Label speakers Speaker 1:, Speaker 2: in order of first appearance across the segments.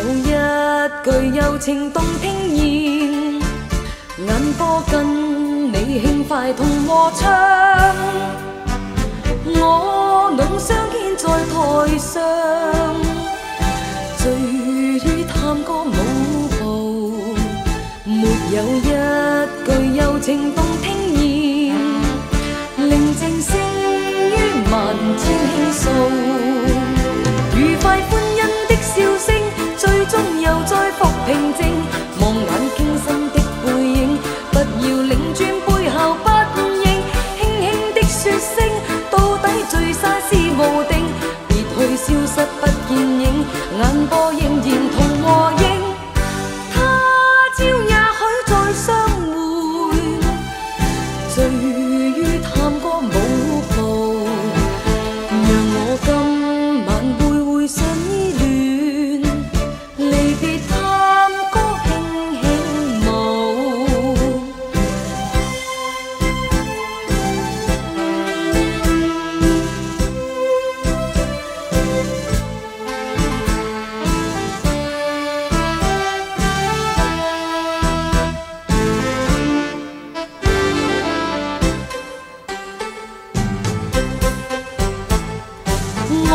Speaker 1: 有一句柔情動聽言，眼波跟你輕快同和唱，我倆相見在台上，醉於探歌舞步，沒有一句柔情動聽言，寧靜聲於萬千輕訴，愉快歡欣的笑聲，最終又再復平靜。望眼傾心的背影，不要擰轉背後不應，輕輕的説聲，到底聚散是無定，別去消失不見影，眼波仍然同和應。他朝也許再相會，醉於探歌舞步，讓我今晚會回想依戀，離別探歌輕輕舞。我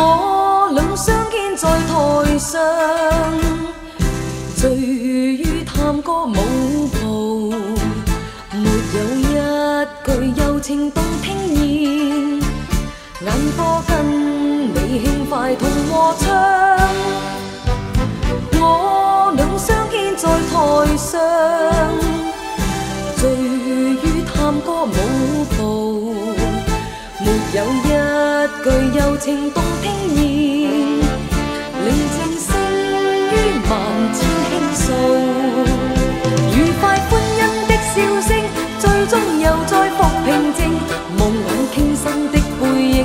Speaker 1: 倆相見在台上，醉於探歌舞步，沒有一句柔情動聽言，眼波跟你輕快同和唱，我倆相見在台上，醉於探歌舞步，沒有一句柔情動聽言，寧靜聲於萬千輕訴，愉快歡欣的笑聲，最終又再復平靜。望眼傾心的背影，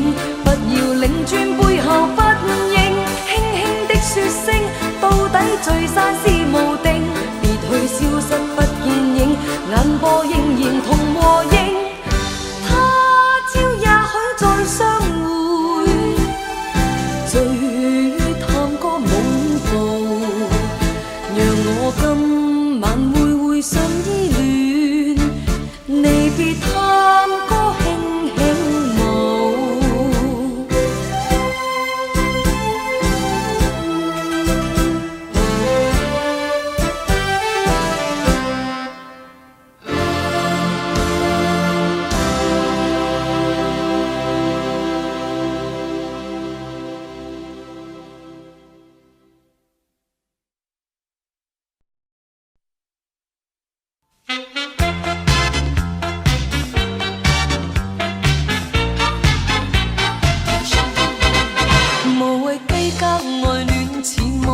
Speaker 1: 不要擰轉背後不應，輕輕的説聲，到底聚散是無定，別去消失不見影，眼波仍然同和應。他朝也許再相會，醉於探歌舞步，讓我今晚會回想依戀，離別探歌輕輕舞。無謂計較愛戀似夢，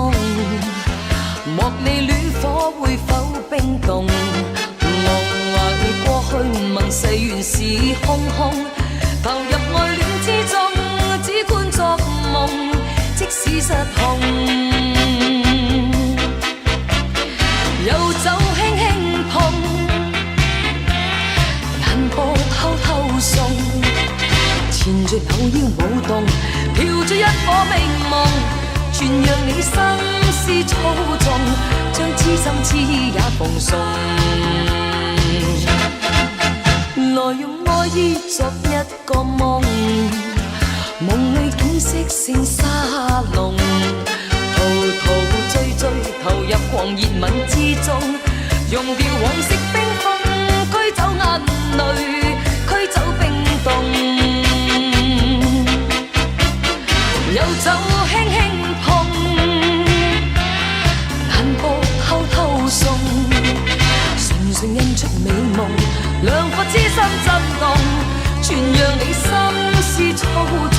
Speaker 1: 莫理戀火會否冰凍。我愛過去盟誓原是空空，投入愛戀之中，只管作夢，即使失控。遊走輕輕碰，眼波偷偷送，纏着扭腰舞動，飄着一顆美夢，全讓你心思操縱，將痴心痴意也奉送。來用愛意作一個夢，夢裏景色成沙龍，陶陶醉醉投入狂熱吻之中，用掉往昔冰封，驅走眼淚，驅走冰凍。遊走輕輕碰，眼波偷偷送，純粹印出美夢，兩顆痴心震動，全讓你心思操縱，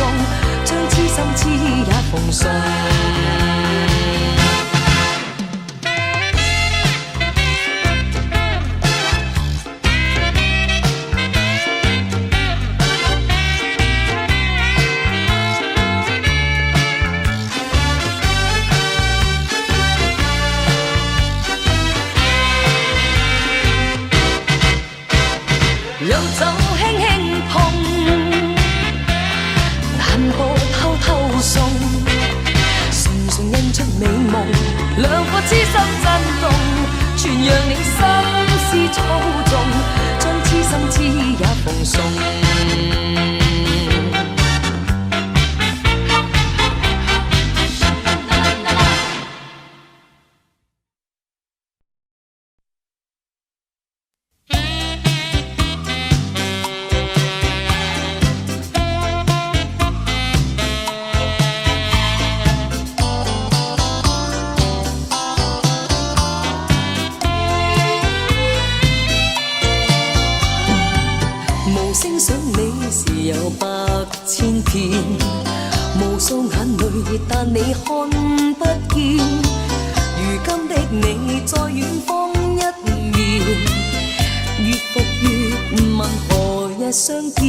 Speaker 1: 將痴心痴意也奉送。兩個痴心震動，全讓你心思操縱，將痴心痴也奉送。無聲想你時有百千遍，無數眼淚但你看不見。如今的你在遠方一面，越復越問何日相見。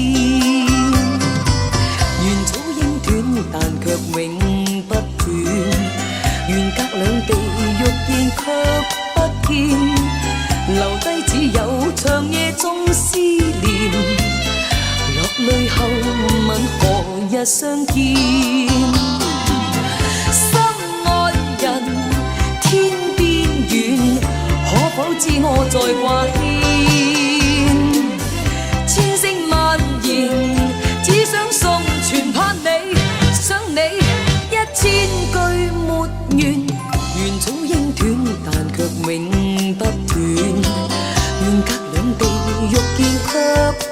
Speaker 1: 緣早應斷，但卻永不斷。願隔兩地欲見卻不見，留低只有長夜中思念。落淚後問何日相見，心愛人天邊遠，可否知我在掛牽？千聲萬言只想送，全盼你想你一千句沒完。緣早應斷，但卻永不斷。願隔兩地欲見卻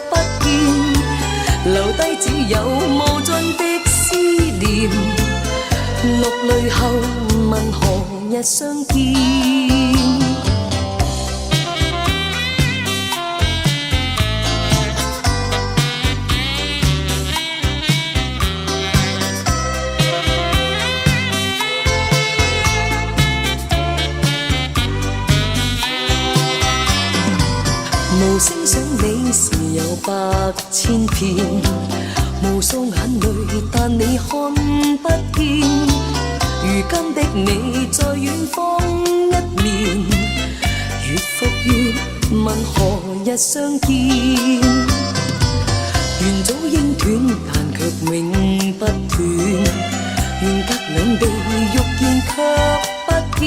Speaker 1: 不見，留低只有無盡的思念。落淚後問何日相見。無聲想你時有百千遍，無數眼淚但你看不見。如今的你在遠方一面，越復越問何日相見。緣早應斷，但卻永不斷。願隔兩地欲見卻不見，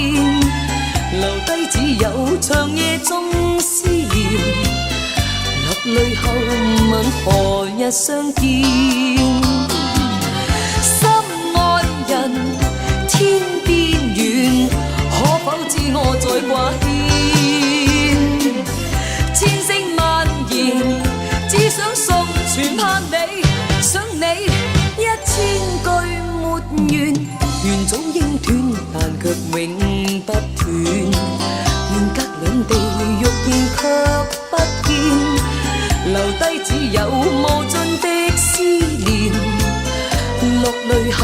Speaker 1: 留低只有長夜中思念。落淚後問何日相見，心愛人天邊遠，可否知我在掛牽？千聲萬言只想送，全盼你想你一千句沒完。緣早應斷，但卻永不斷。願隔兩地欲見卻不見，留低只有無盡的思念。落淚後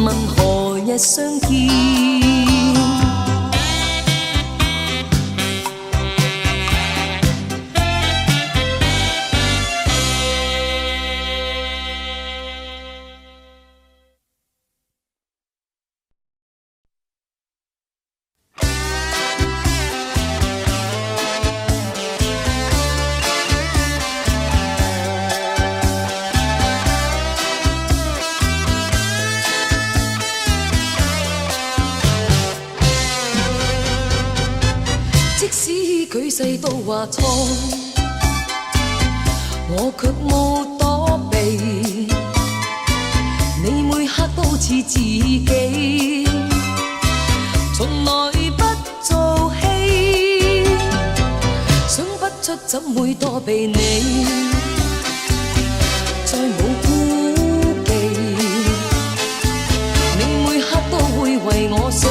Speaker 1: 問何日相見。即使舉世都話錯，我卻冇躲避，你每刻都似自己，從來不做戲，想不出怎會躲避你，再冇顧忌，你每刻都會為我想。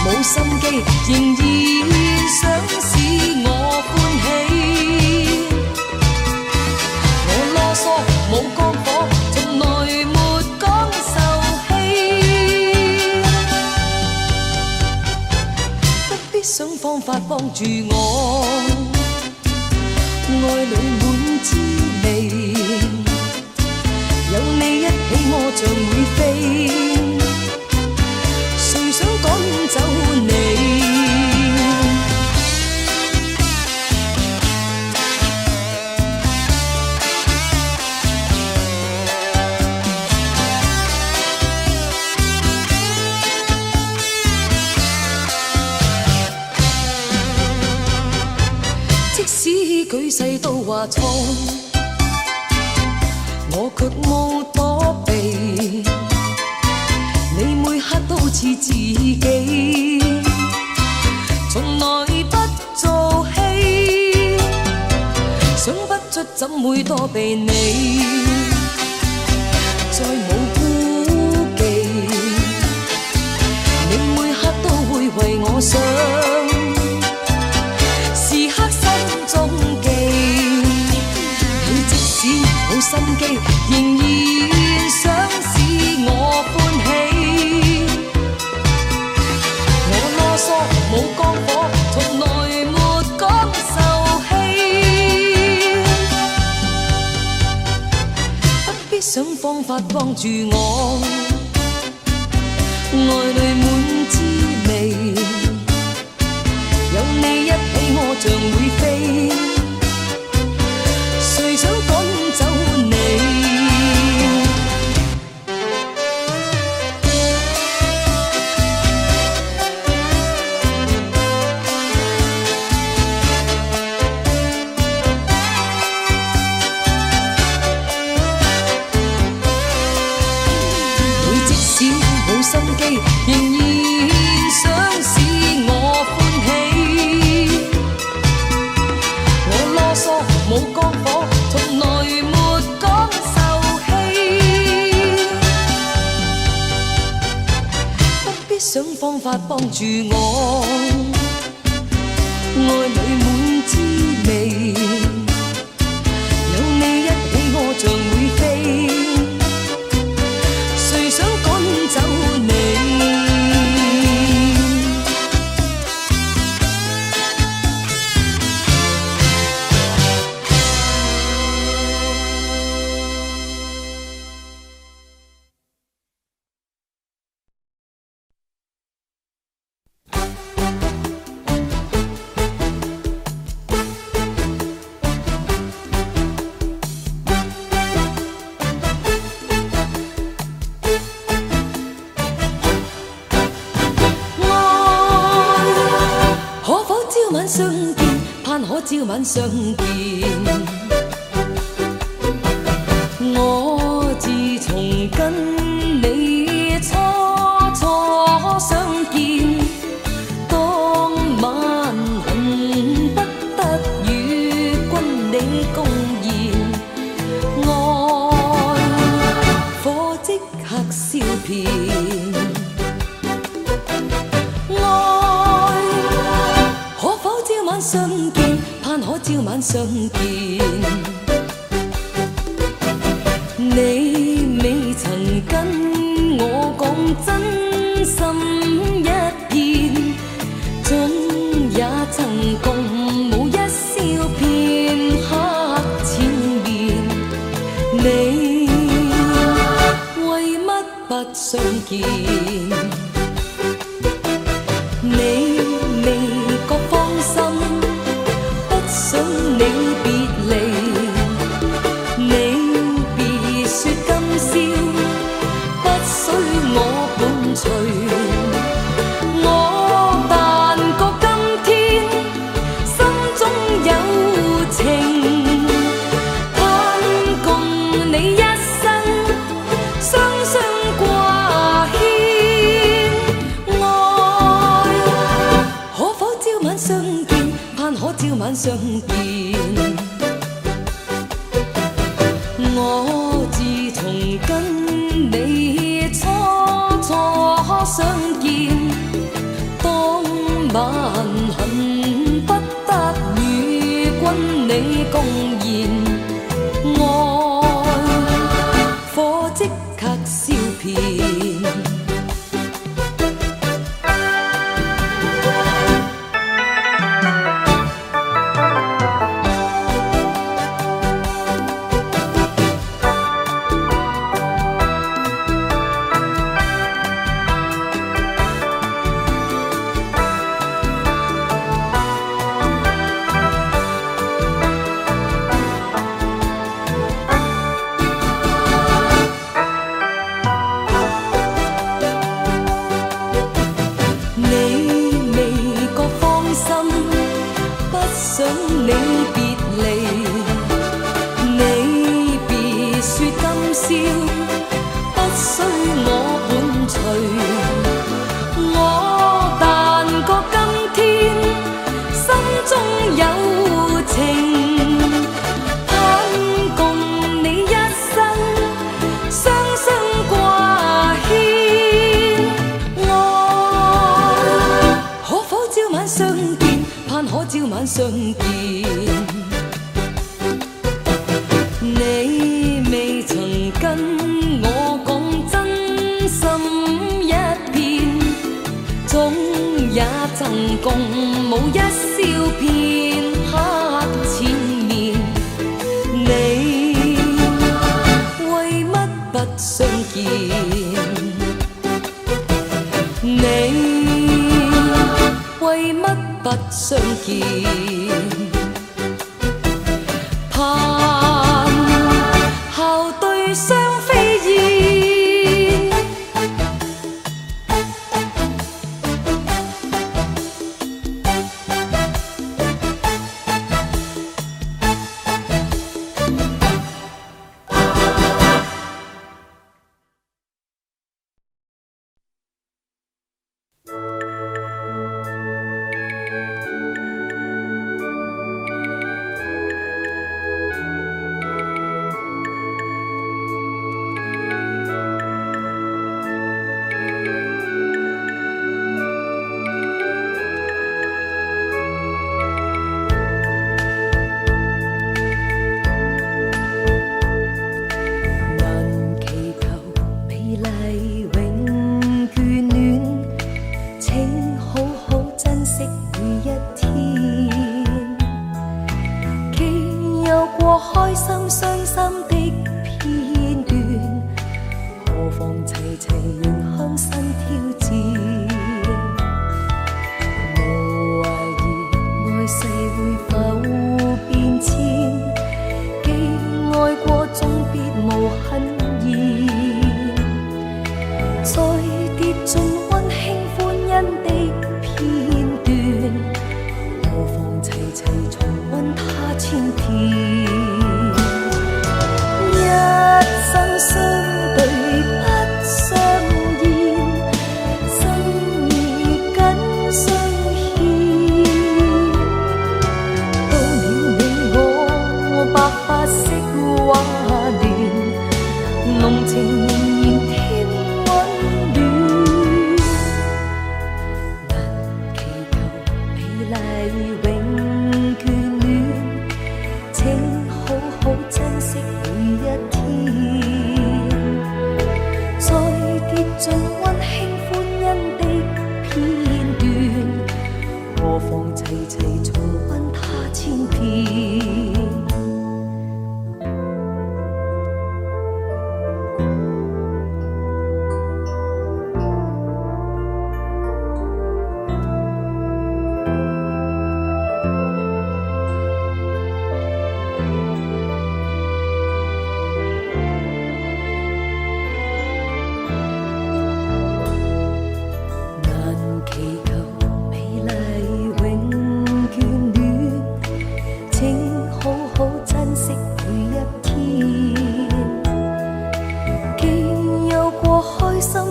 Speaker 1: 冇心機，仍然想使我歡喜。我囉嗦冇光火，從來沒講受氣。不必想方法幫助我，愛裏滿滋味。有你一起，我像會飛。誰想趕走你？下衝，我卻冇躲避，你每刻都似自己，從來不做戲，想不出怎會躲避你，再冇顧忌，你每刻都會為我想。冇心機，仍然想使我歡喜。我囉嗦冇光火，從來沒講受氣。不必想方法幫助我，愛裏滿滋味。有你一起，我像會飛。誰想趕走你？你即使冇心機，仍然想使我歡喜。我囉嗦冇光火。從來沒講受氣，不必想方法幫助我，愛裏滿滋味。有你一起，我像會飛。誰想趕走你？朝晚相見，我自從跟你初相見，當晚恨不得與君你共燃，愛火即刻燒遍。相見，盼可朝晚相見。你未曾跟我講真心一片，總也曾共舞一笑片刻纏綿。你為乜不相見？你未覺放心。想你別離，你別說今宵不需我伴隨。我但覺今天心中有情，盼共你一生雙雙掛牽。愛可否朝晚相見？盼可朝晚相見，我自從跟你初相見，當晚恨不得與君你共燃，愛火即刻燒遍。相見。你未曾跟我講真心一片，總也曾共舞一笑片刻纏綿。你為乜不相見？你為乜不相見？盼校對雙飛燕。開心傷心的片段，何妨齊齊迎向新挑戰。無懷疑愛世會否變遷，既愛過終必無恨意，再跌進溫馨歡欣的片段，何妨齊齊重溫它千遍。相對不相厭，心意緊相牽。到了你我白髮色畫亂，濃情仍然添溫暖。能祈求美麗永眷戀，請好好珍惜每一天。盡溫馨歡欣的片段，何妨齊齊重溫它千遍。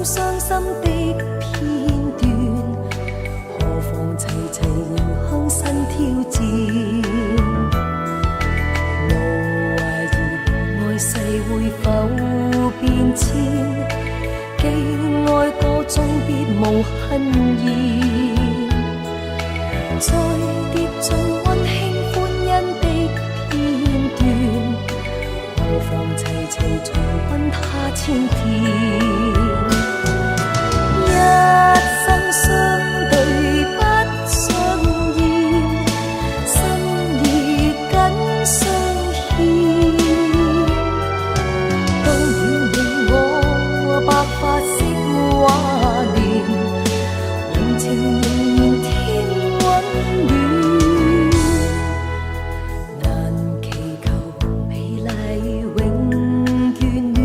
Speaker 1: 傷心的片段，何妨齊齊迎向新挑戰。無懷疑愛世會否變遷，既愛過終必無恨意，再跌進溫馨歡欣的片段，何妨齊齊重溫它千遍。一生相對不相厭，心意緊相牽。到了你我白髮色畫亂，濃情仍然添溫暖。難祈求美麗永眷戀，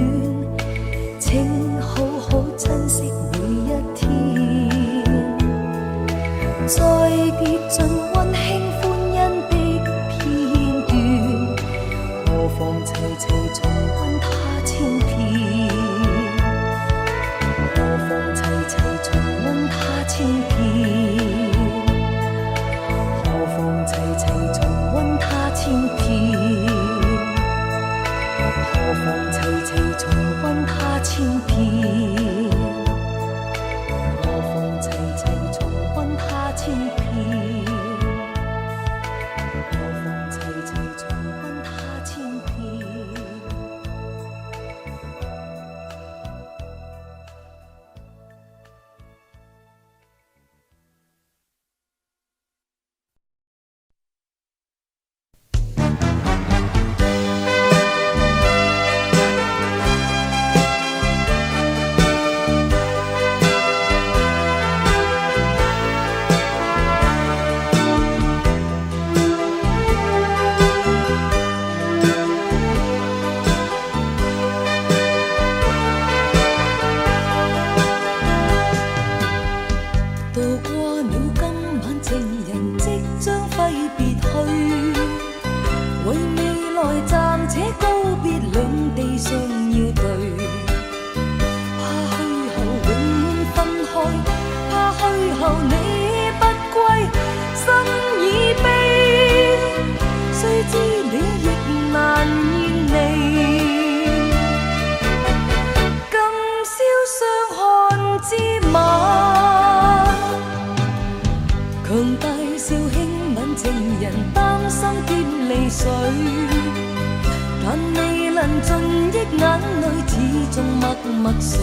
Speaker 1: 中默默睡，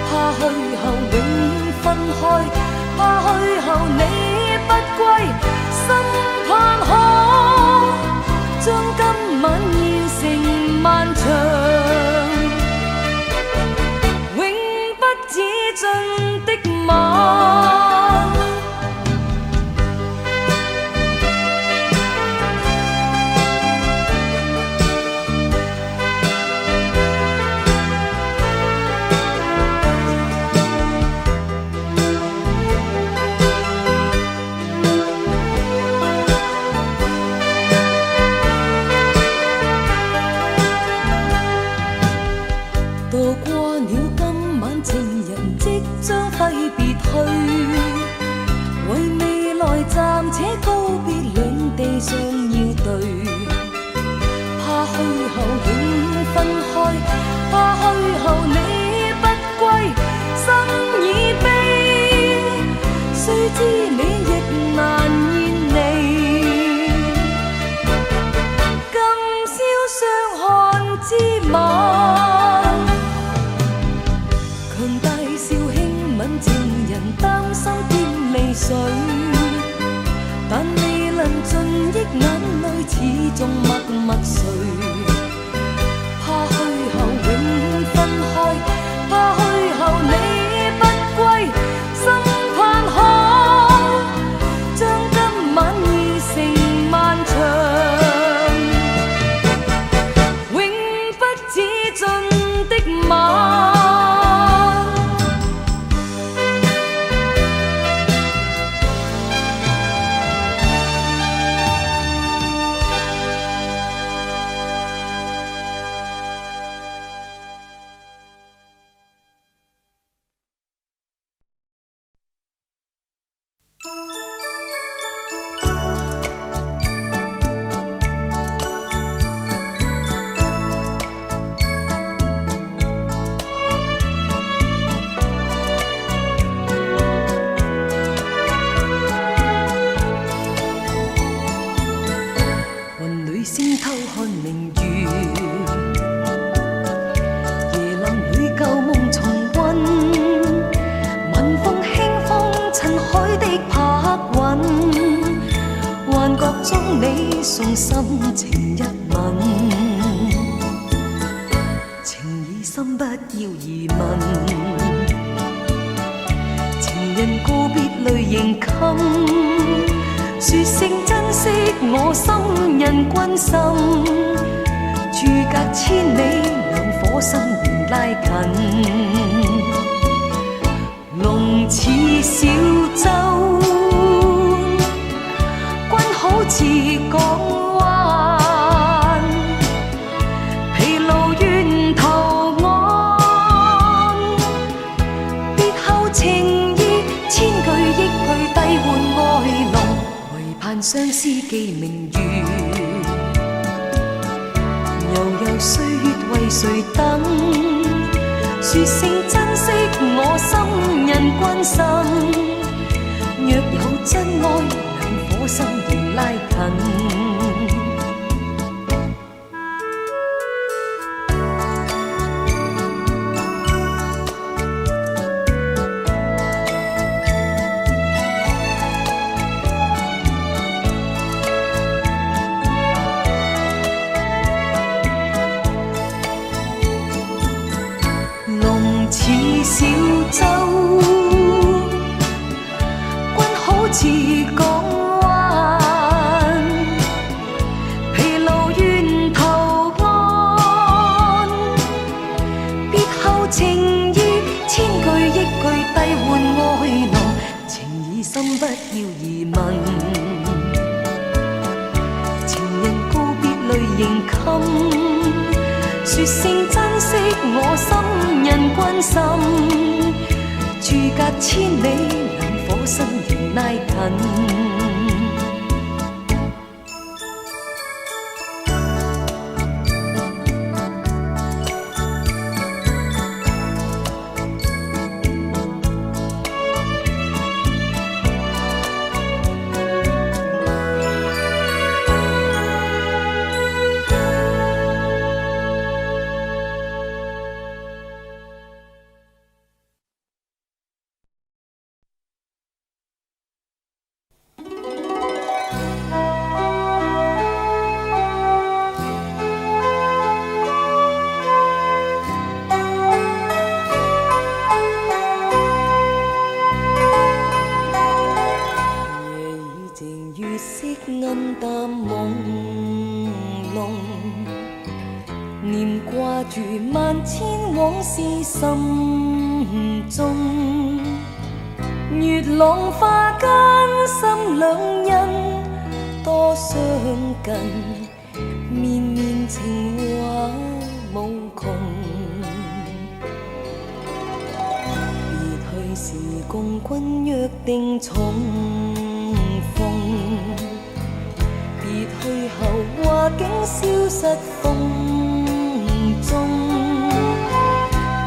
Speaker 1: 怕去後永分開，怕去後你不歸，心盼可將今晚現成漫長，永不止盡的晚。為未來暫且告別，兩地上要對，怕去後永分開，怕去後你不歸，心已悲，雖知你亦難言離，今宵相看之晚，強大笑輕吻情人，擔心添離水，但未能盡憶眼淚，始終默默睡，怕去後永分開，怕去後你不歸，心盼可將今晚已成漫長，永不止盡的晚。送心情一吻，情已深，不要疑問。情人告別淚仍襟，說聲珍惜我心印君心。駐隔千里，兩顆心仍拉近。龍似小舟，君好似港灣，疲勞沿途岸，別後情意千句億句低換愛濃，唯盼相思記明月，悠悠歲月為誰等？說聲珍惜我心印君心，若有真愛，兩顆心仍拉近。龍似小舟，君好似港灣，疲勞沿途岸，別後情意千句億句低換愛濃，情已深不要疑問，情人告別淚仍襟，說聲珍惜我心印君心，駐隔千里，兩顆心仍拉近。往事心中。月浪花间心两人多相近，绵绵情话无穷。别去时共君约定重逢，别去后话竟消失风中。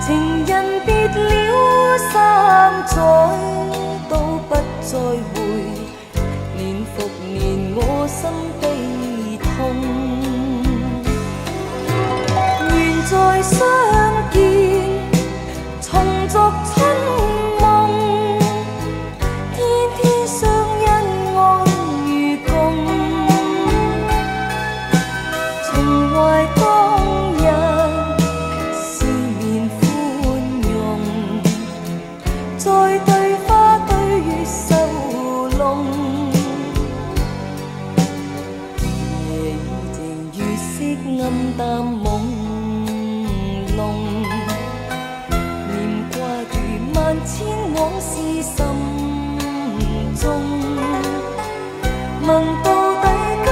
Speaker 1: 情人别了3载都不再回，年复年我心悲痛。愿再相见，重作春梦，天天相恩爱与共，重怀当日笑面宽容，再对花对月秀弄。夜已静，月色暗淡朦胧，念挂住万千往事心中。问到底今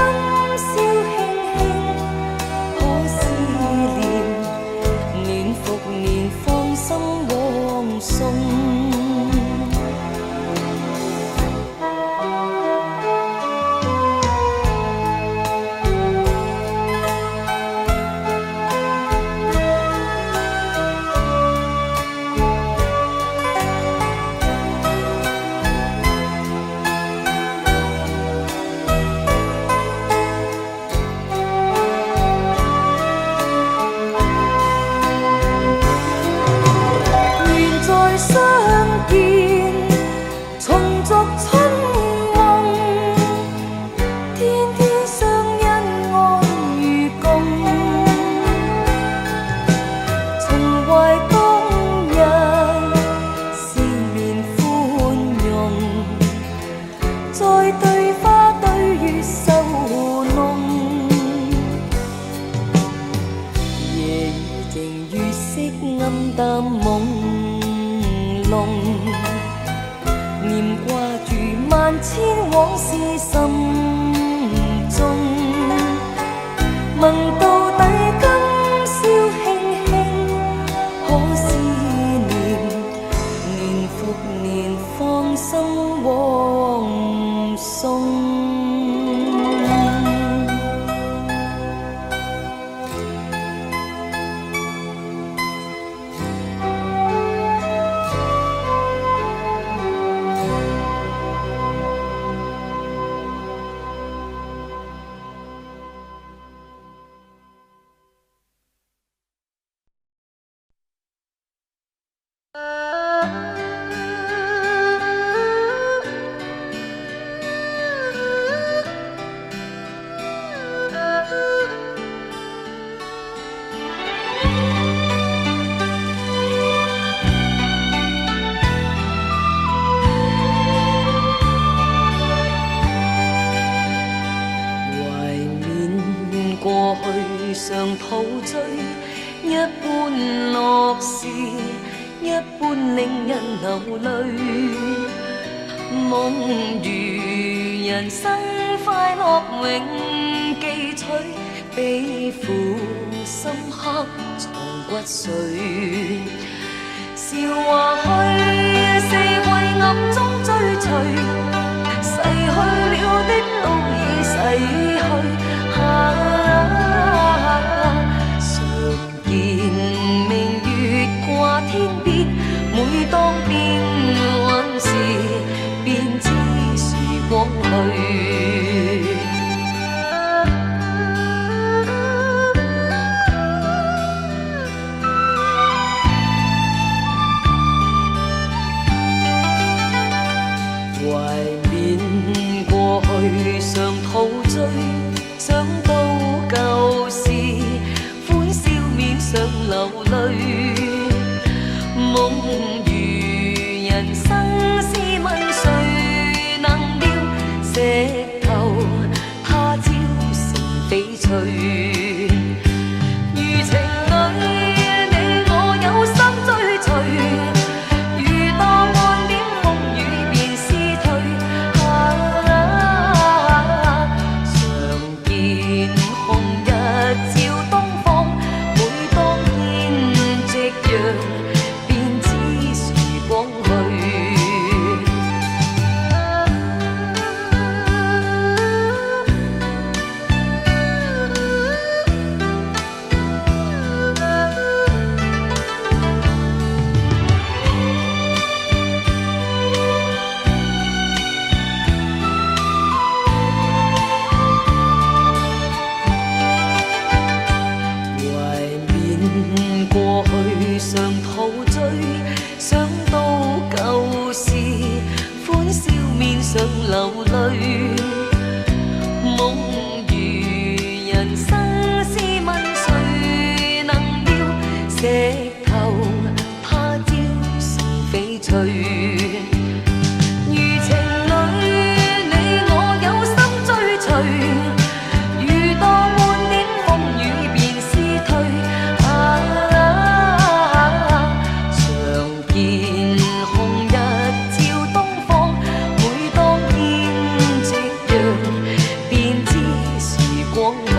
Speaker 1: 宵轻轻可思念，年复年放心往送。愿再相见，重作春梦，天天相恩爱与共，重怀当日笑面宽容，再对花对月秀弄。夜已静，月色暗淡朦胧，念挂住万千往事心中。问到底今宵轻轻可思念，年复年放心往送。怀缅过去常陶醉，一般乐事，一般令人流泪。梦如人生快乐永记取，悲苦深刻藏骨髓。笑话去，四季暗中追随，逝去了的都已逝去。常见明月挂天边，每當變幻時，便知時光去。懷緬過去常陶醉，想到舊事，歡笑面上流淚。夢如人生，試問誰能料石頭常陶醉，想到旧事，欢笑面上流泪。梦如人生试问谁能料，石头他朝成翡翠。如情侣，你我有心追隨，遇到滿點風雨便思退。常見紅日照東方，每當見夕陽，便知時光去。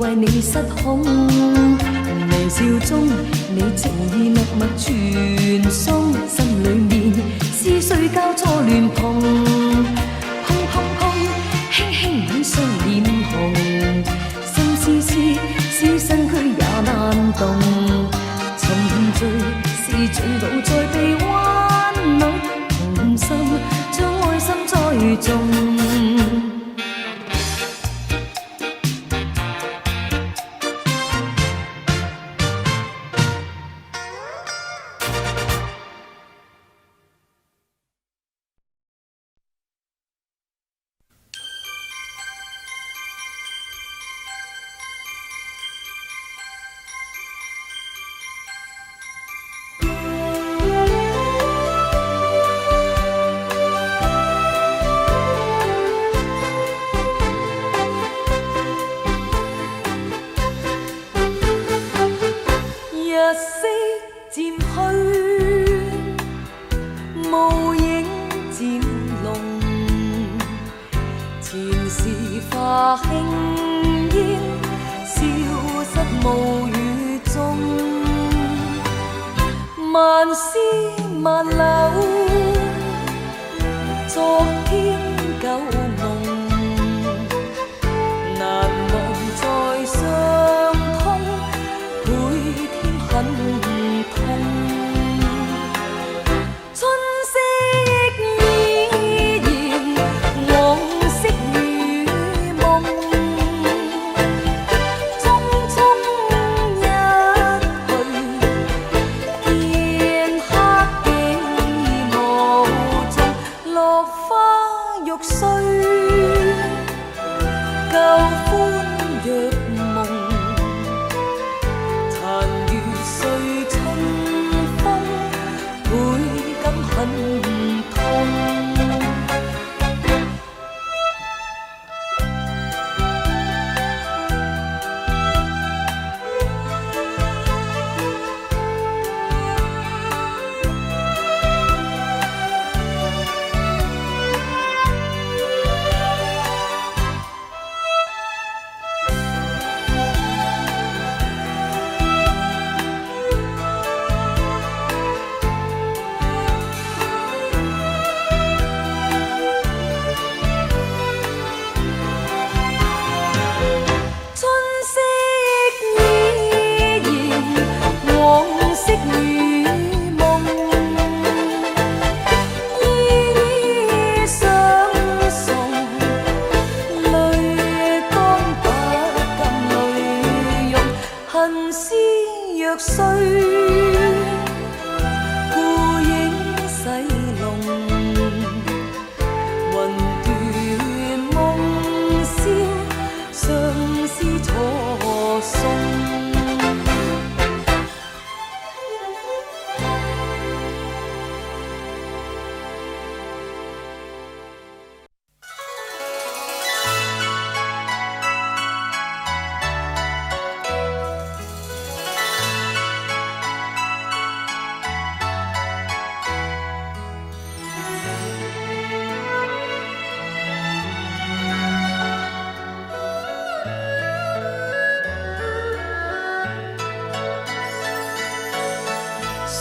Speaker 1: 為你失控，微笑中你情意默默傳送，心裏面思緒交錯亂碰，砰砰砰，輕輕染上臉紅，心思思，思身軀也難動，沉醉是醉倒再被彎扭，同心將愛心栽種。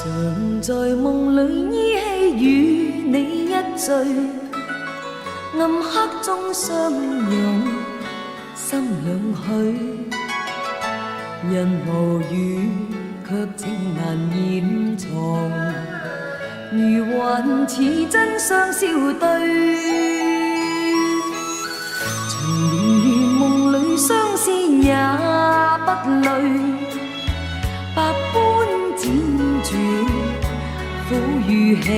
Speaker 1: 常在夢裏依稀與你一醉，暗黑中相擁，心兩許。人無語，卻情難掩藏，如幻似真相笑對。長年如夢裏相思也不累，百般輾轉苦與喜。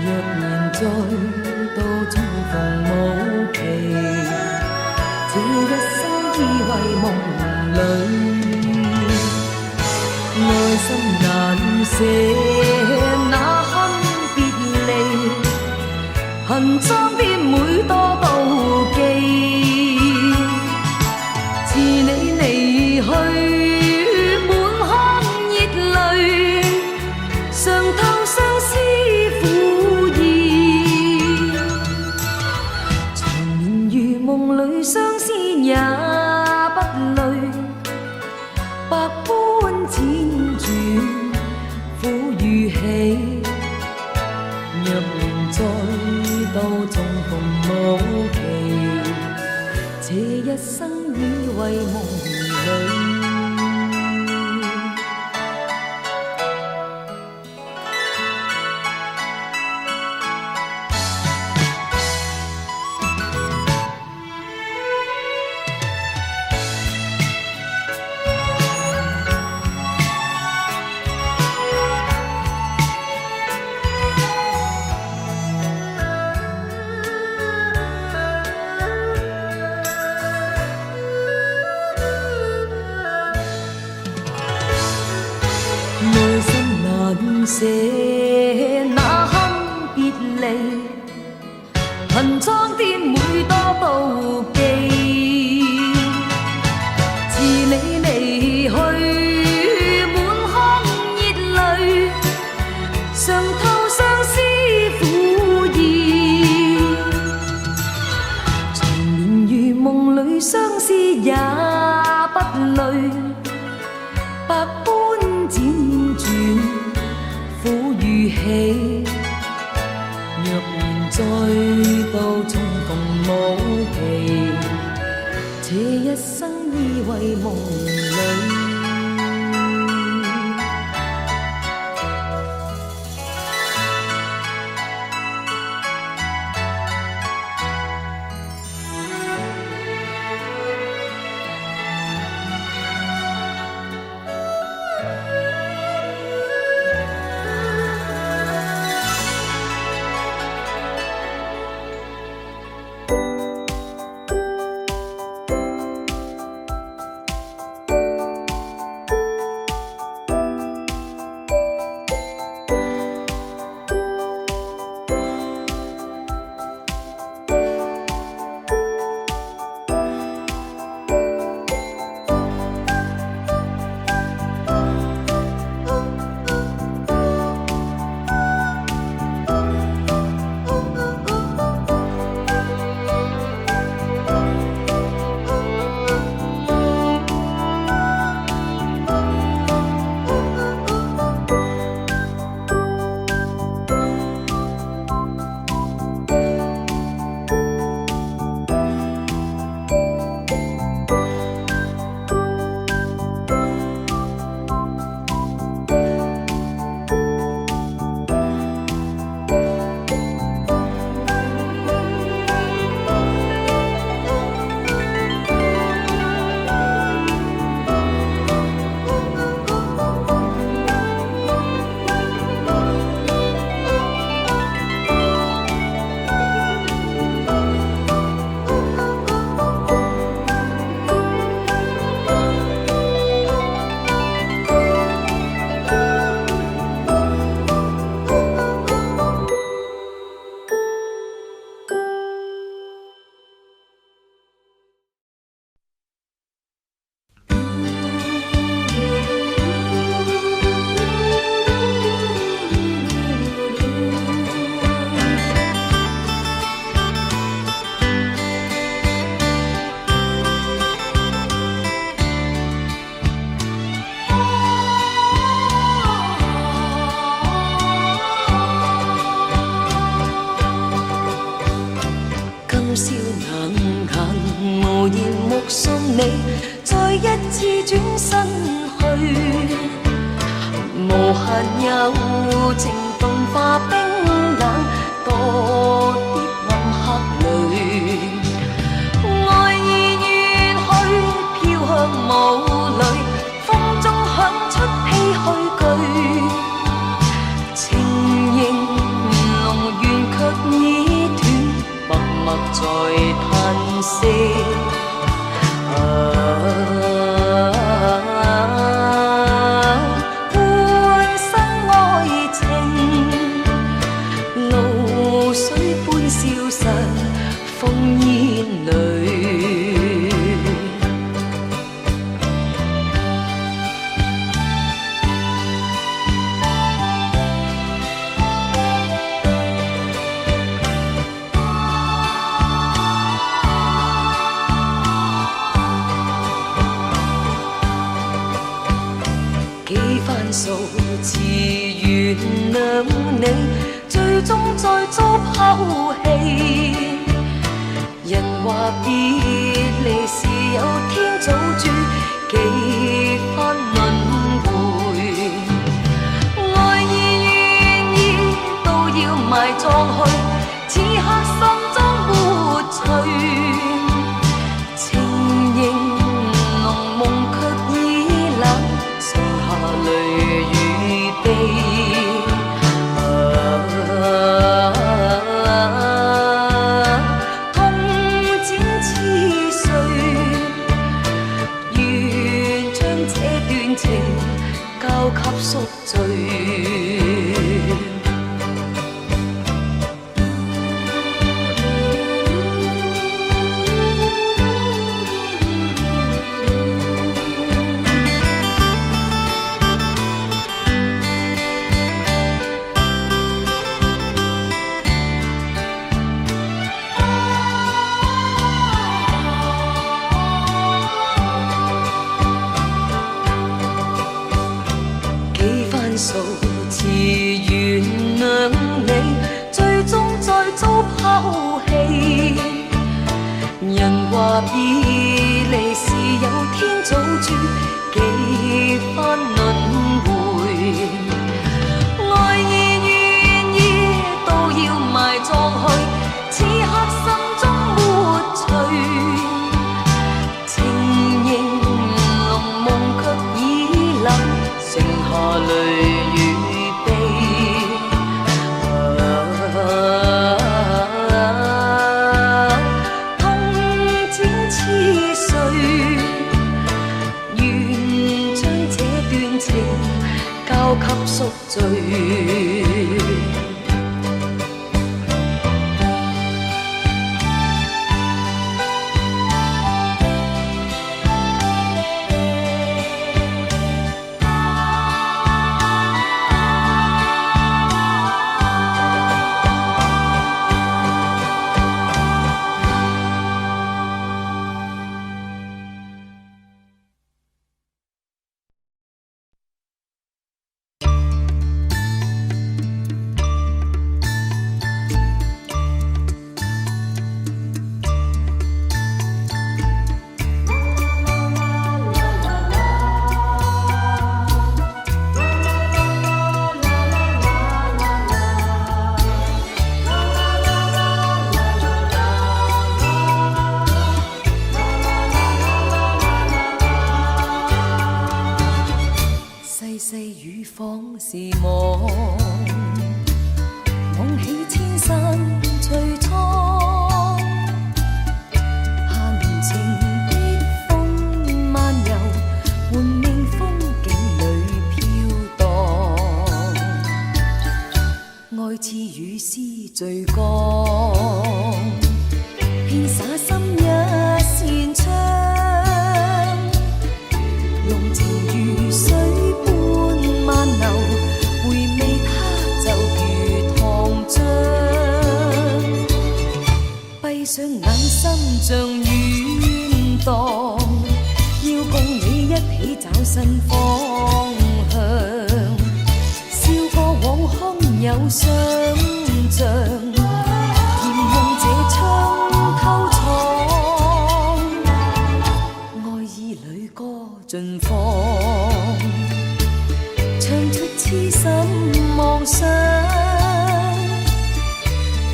Speaker 1: 若然再度重逢無期，這一生依為夢裏。愛心難捨那刻別離，恨裝點每多妒忌。自你離去，滿腔熱淚，嘗透相思苦意。長年如夢裏相思也百般輾轉，苦與喜。若然再度重逢無期，這一生已為夢裏。寫那刻別離，憑蒼天每多妒忌。自你離去，滿腔熱淚，嘗透相思苦意。長年如夢裏相思也不累，百般輾轉。苦與喜，若然再度重逢無期，這一生已為夢裏。你再一次轉身去，無限柔情動化冰冷多啲暗黑裏，愛意遠去飄向霧裏，風中響出唏噓句，情形濃緣卻已斷，默默在嘆息。半生愛情，露水般消失，烽煙裏。番數次原諒你，最終再遭拋棄。人話別離是有天早註，幾番輪迴，愛意願意都要埋葬去，此刻心中活隨。情形濃夢卻已冷，剩下淚與悲。交給宿醉，數次原諒你，最終再遭拋棄。人話別離是有天早註，幾番輪迴，愛意願意都要埋葬去，此刻心中活隨。情形濃夢卻已冷，剩下淚。交給宿醉，是夢，夢起千山翠蒼，閒情的風漫遊，換命風景裏飄蕩，愛似雨絲醉光，遍灑心一扇窗，濃情如水般漫流。閉上眼心像遠蕩，要共你一起找新方向，笑過往空有想像，甜夢這窗偷藏，愛意裏歌盡放，唱出痴心妄想，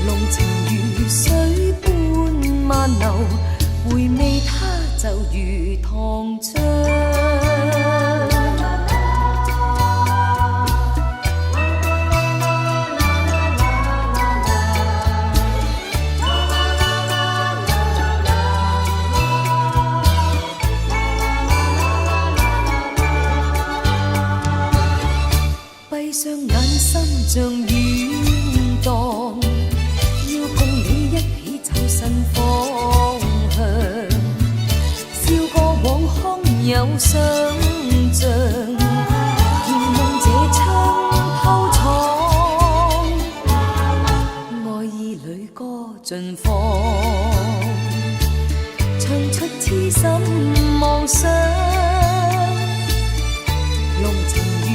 Speaker 1: 濃情如水漫流，回味它就如糖漿。閉上眼心像遠蕩，要共你一起找新方向，笑過往空有想像，甜夢這窗偷藏，愛意裏歌盡放，唱出痴心妄想，濃情如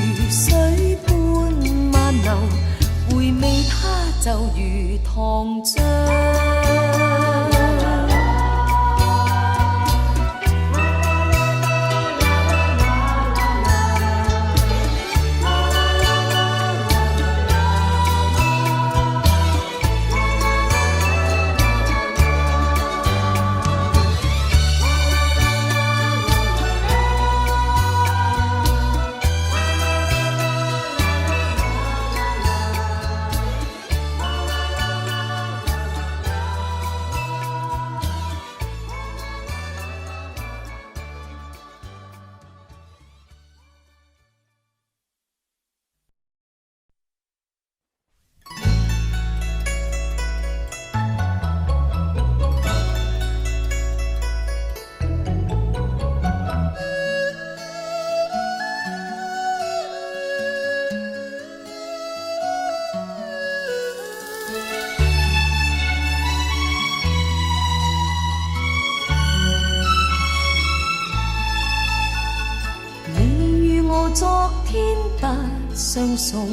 Speaker 1: 昨天不相送，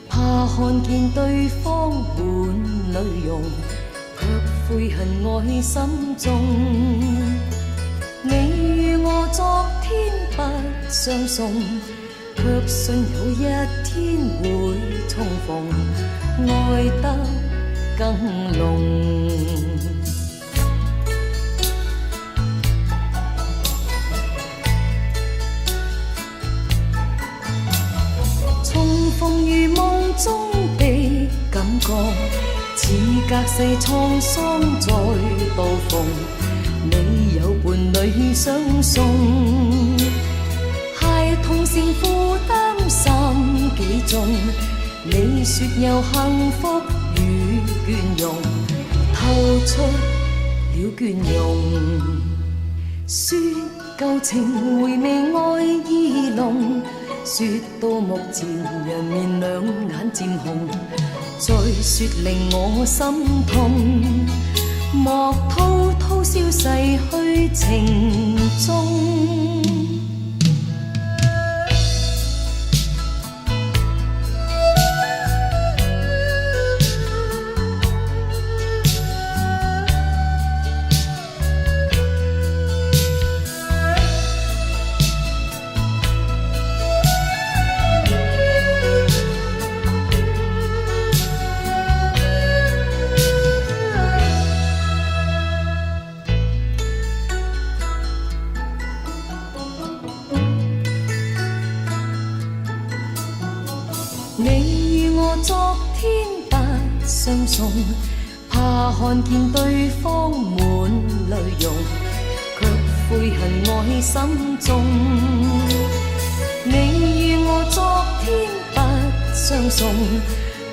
Speaker 1: 怕看見對方滿淚容，卻悔恨愛心中。你與我昨天不相送，卻信有一天會重逢，愛得更濃。重逢如夢中的感覺，似隔世滄桑再度逢。你有伴侶相送，孩童成負擔心幾重。你說有幸福與倦容，透出了倦容。說舊情回味愛意濃，說到目前人面兩眼漸紅，再說令我心痛。莫滔滔消逝去情中。你與我昨天不相送，怕看見對方滿淚容，卻悔恨愛心中。你與我昨天不相送，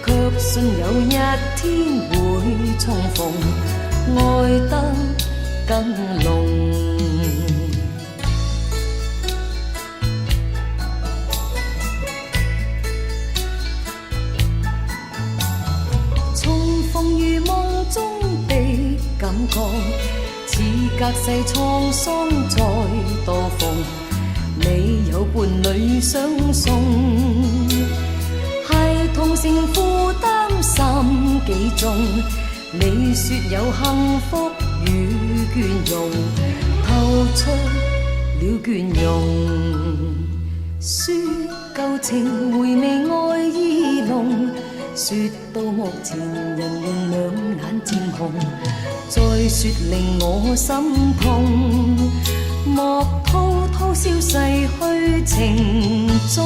Speaker 1: 卻信有一天會重逢，愛得更濃。如夢中的感覺，似隔世滄桑再度逢。你有伴侶相送，孩童成負擔心幾重。你說有幸福與倦容，透出了倦容。說舊情回味愛意濃，說到目前人面兩眼漸紅，再說令我心痛。莫滔滔消逝去情中。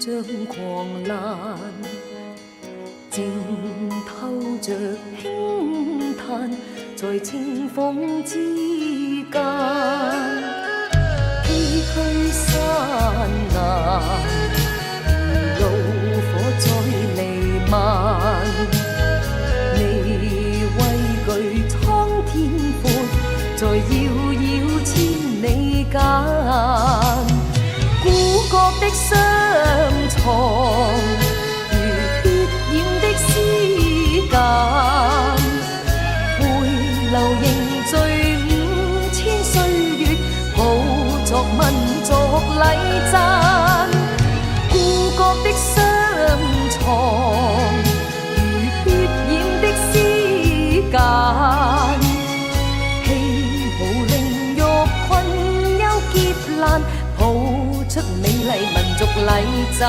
Speaker 1: 像狂瀾，靜透着輕嘆，在清風之間，崎嶇山崖，如怒火再彌漫。你畏懼蒼天闊，在遙遙千里間。古國的相藏，如血染的絲間，回流凝聚5000歲月，抱作民族禮讚。故國的霜藏，如血染的絲間，氣無令欲困憂劫難，抱出美麗民族禮讚。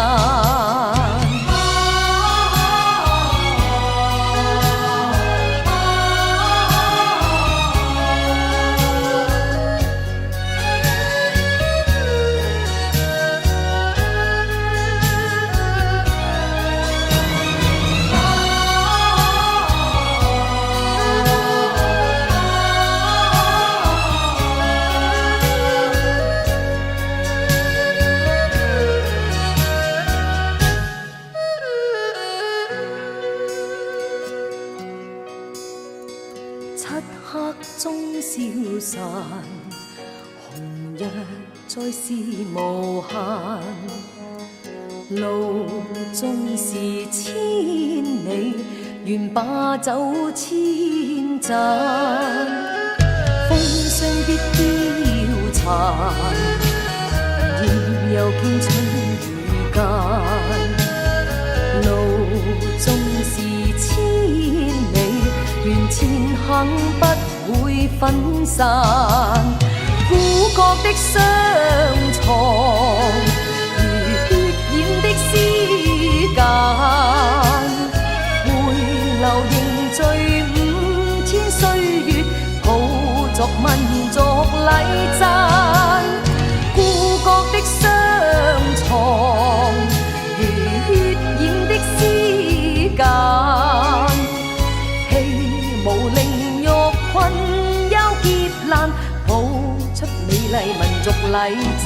Speaker 1: 漆黑中消散，紅日再是無限。路縱是千里，願把酒千盞。風霜必凋殘，亦又見春雨間。路縱是千里，願前行不會分散。故國的霜藏，如血染的絲間，回流凝聚5000歲月，抱作民族禮讚。故國的霜藏，如血染的絲間，氣無令欲困憂劫難，抱出美麗民族禮讚。